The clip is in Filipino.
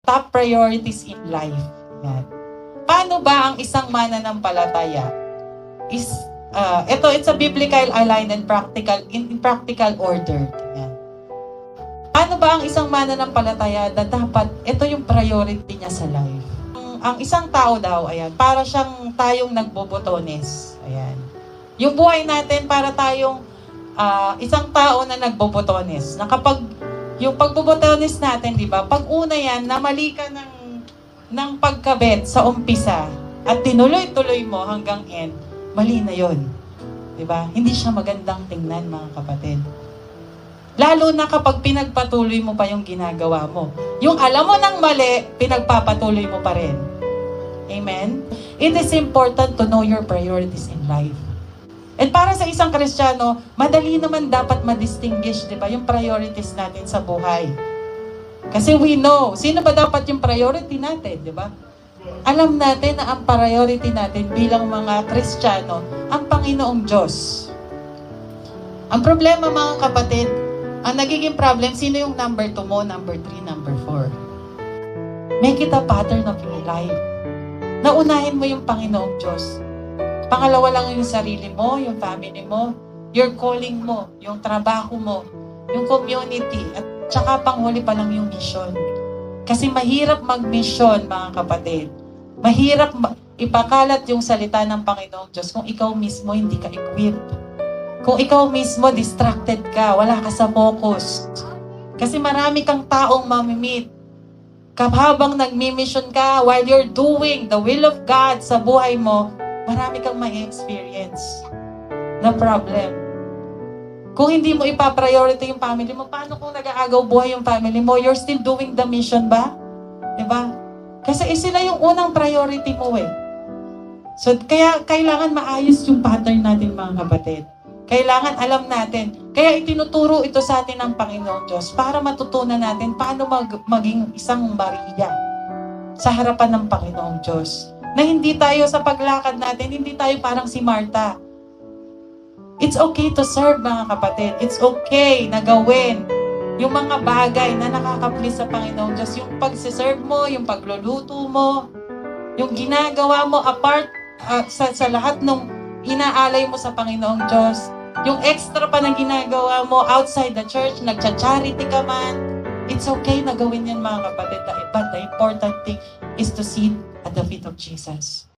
top priorities in life. Yan. Paano ba ang isang mananampalataya is it's a biblical aligned and practical in practical order. Yan. Paano ba ang isang mananampalataya na dapat ito yung priority niya sa life? Ang isang tao daw, ayan, para siyang tayong nagbobotones. Ayan. Yung buhay natin para tayong isang tao na nagbobotones. Na kapag yung pagbobotones natin, di ba? Pag una yan, namali ka ng pagkabet sa umpisa at tinuloy-tuloy mo hanggang end, mali na yon. Di ba? Hindi siya magandang tingnan, mga kapatid. Lalo na kapag pinagpatuloy mo pa yung ginagawa mo. Yung alam mo ng mali, pinagpapatuloy mo pa rin. Amen? It is important to know your priorities in life. And para sa isang Kristiyano, madali naman dapat ma-distinguish, di ba, yung priorities natin sa buhay. Kasi we know, sino ba dapat yung priority natin, di ba? Alam natin na ang priority natin bilang mga Kristiyano, ang Panginoong Diyos. Ang problema, mga kapatid, ang nagiging problem, sino yung number 2 mo, number 3, number 4? Make it a pattern of your life. Naunahin mo yung Panginoong Diyos. Pangalawa lang yung sarili mo, yung family mo, your calling mo, yung trabaho mo, yung community, at saka panghuli pa lang yung mission. Kasi mahirap mag-mission, mga kapatid. Mahirap ipakalat yung salita ng Panginoong Diyos kung ikaw mismo hindi ka equipped. Kung ikaw mismo distracted ka, wala ka sa focus. Kasi marami kang taong mamimit. Habang nagmi-mission ka, while you're doing the will of God sa buhay mo, marami kang ma-experience na problem. Kung hindi mo ipa-priority yung family mo, paano kung nag-aagaw buhay yung family mo? You're still doing the mission ba? Diba? Kasi sila yung unang priority mo eh. So, kaya kailangan maayos yung pattern natin, mga kapatid. Kailangan alam natin. Kaya itinuturo ito sa atin ng Panginoong Diyos para matutunan natin paano maging isang Maria sa harapan ng Panginoong Diyos. Na hindi tayo sa paglakad natin, hindi tayo parang si Martha. It's okay to serve, mga kapatid. It's okay na gawin yung mga bagay na nakaka-please sa Panginoong Diyos. Yung pagsiserve mo, yung pagluluto mo, yung ginagawa mo apart sa lahat ng inaalay mo sa Panginoong Diyos. Yung extra pa na ginagawa mo outside the church, nagcha-charity ka man, it's okay na gawin yan, mga kapatid. But the important thing is to sit at the feet of Jesus.